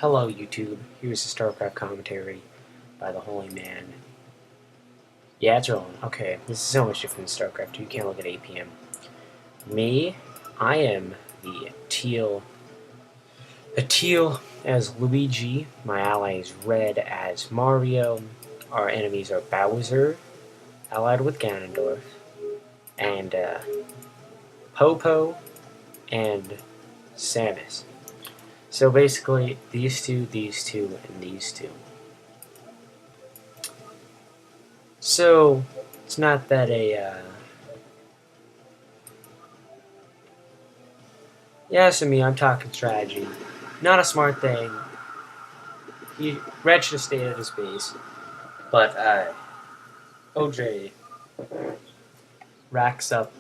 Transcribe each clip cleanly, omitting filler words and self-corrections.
Hello YouTube, here's the Starcraft commentary by the Holy Man. Yeah, it's rolling. Okay, this is so much different than Starcraft 2, you can't look at 8 p.m. Me, I am the teal. The teal as Luigi, my ally is red as Mario, our enemies are Bowser, allied with Ganondorf, and Popo, and Samus. So basically, these two, and these two. So, it's not that yes, I mean, I'm talking strategy. Not a smart thing. Red should have stayed at his base. But, OJ racks up.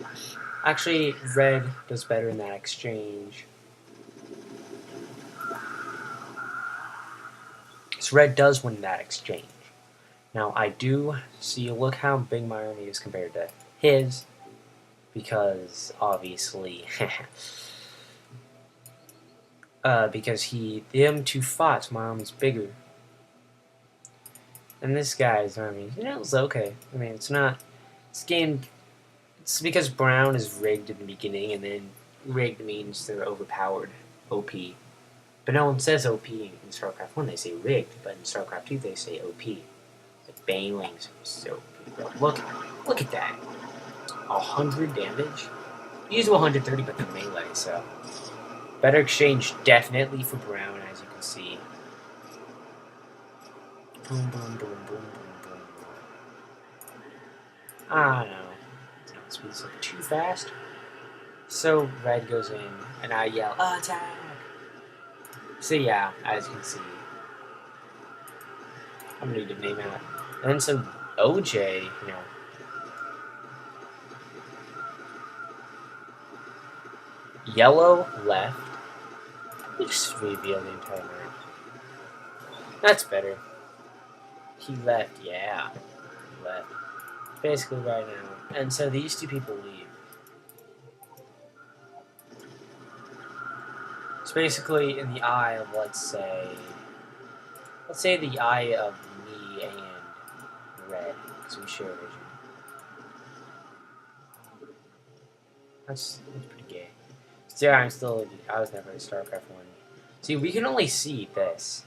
Actually, Red does better in that exchange. So Red does win that exchange. Now, I do see, look how big my army is compared to his. Because, obviously, because them two fought, my army's bigger. And this guy's army, it's okay. I mean, it's not. It's It's because brown is rigged in the beginning, and then rigged means they're overpowered, OP. But no one says OP in StarCraft 1, they say rigged, but in StarCraft 2 they say OP. Like Banelings are so OP. Look at that. 100 damage? You use 130, but the melee, so. Better exchange definitely for brown, as you can see. Boom, boom, boom, boom, boom, boom. Ah, no. Speed's like too fast. So red goes in, and I yell, attack! So yeah, as you can see. I'm gonna need to name out. And then some OJ, Yellow left. Let me just reveal the entire map. That's better. He left, yeah. He left. Basically right now. And so these two people leave. It's basically in the eye of, let's say the eye of me and red, because we share vision. That's pretty gay. So yeah, I was never in StarCraft 1. See, we can only see this.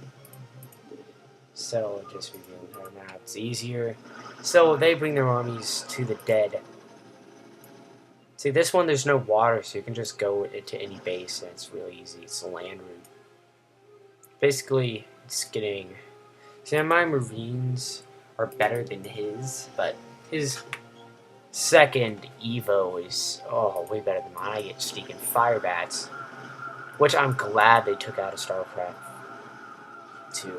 So just revealing her map. It's easier. So they bring their armies to the dead. See, this one there's no water, so you can just go to any base, and it's really easy. It's a land route. Basically, it's getting. See, my Marines are better than his, but his second Evo is way better than mine. I get sneaking fire bats, which I'm glad they took out of StarCraft 2,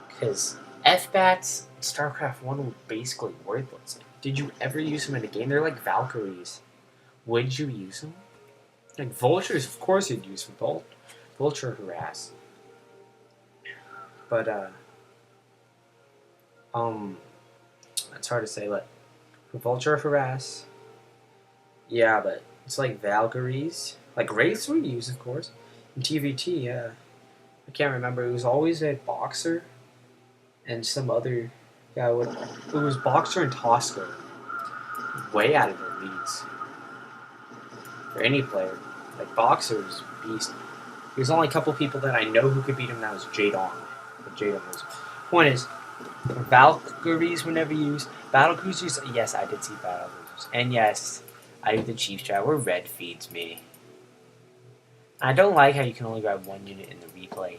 because F-bats StarCraft 1 were basically worthless. Did you ever use them in a game? They're like Valkyries. Would you use them? Like vultures, of course you'd use for vulture harass. But it's hard to say, but for vulture harass, yeah, but it's like Valkyries. Like Wraiths were used, of course. In TVT, yeah. I can't remember. It was always a Boxer and some other guy. It was Boxer and Tosco. Way out of their leagues. For any player. Like Boxer's beast. There's only a couple people that I know who could beat him. That was Jadon. Point is, Valkyries were never used. Battle cruisers, yes, I did see battle cruisers, and yes, I do the chief strat where red feeds me. I don't like how you can only grab one unit in the replay.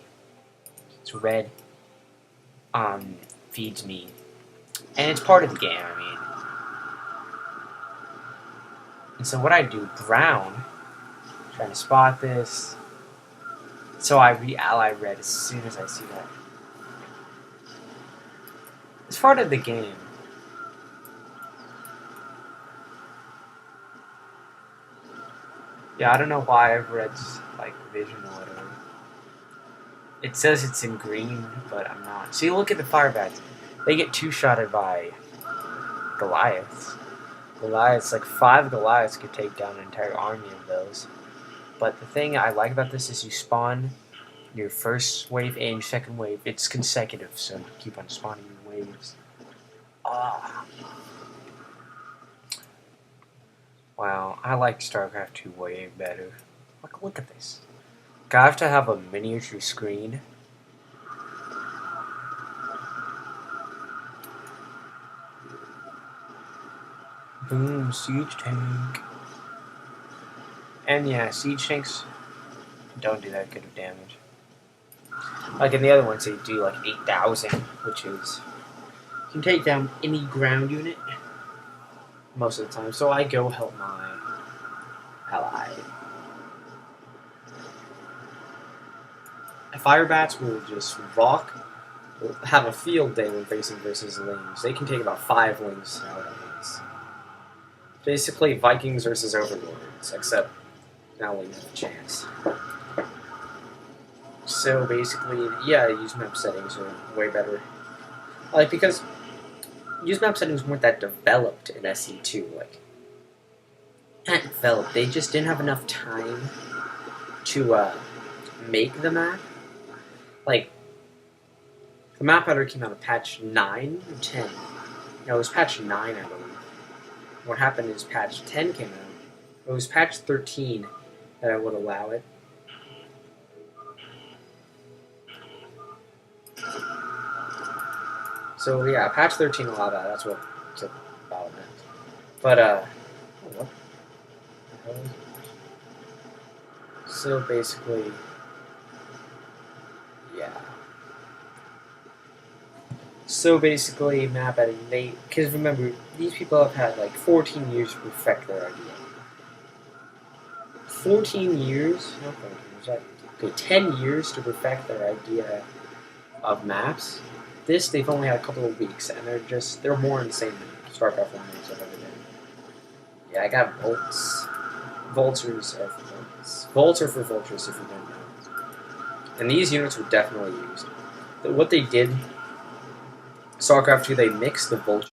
So red, feeds me, and it's part of the game. I mean. And so what I do, brown, trying to spot this, so I re-ally red as soon as I see that. It's part of the game. Yeah, I don't know why red's like vision or whatever. It says it's in green, but I'm not. See, look at the fire bats. They get two-shotted by Goliaths. Goliaths, like 5 Goliaths could take down an entire army of those. But the thing I like about this is you spawn your first wave and your second wave. It's consecutive, so you keep on spawning waves. Ah. Wow, I like Starcraft 2 way better. Look at this. I have to have a miniature screen. Boom, siege tank. And yeah, siege tanks don't do that good of damage. Like in the other ones, they do like 8,000, which is... You can take down any ground unit most of the time. So I go help my ally. Firebats will just rock, will have a field day when facing versus lings. They can take about 5 lings out at once. Basically, Vikings versus Overlords, except now lings have a chance. So basically, yeah, use map settings are way better. Like, because use map settings weren't that developed in SE2. Like, not developed, they just didn't have enough time to make the map. Like, the map editor came out of patch 9 or 10. No, it was patch 9, I believe. What happened is patch 10 came out. It was patch 13 that I would allow it. So yeah, patch 13 allowed that. That's what the battle meant. But what the hell is it? So basically, yeah. So basically, map editing. Because remember, these people have had like 14 years to perfect their idea. 14 years? Not 14 years. Okay, 10 years to perfect their idea of maps. This, they've only had a couple of weeks, and they're more insane than Starcraft 1 maps I've ever done. Yeah, I got Volts. Vultures are for Volts. Volts are for Vultures, if you don't know. And these units were definitely used. What they did, Starcraft 2, they mixed the Vulture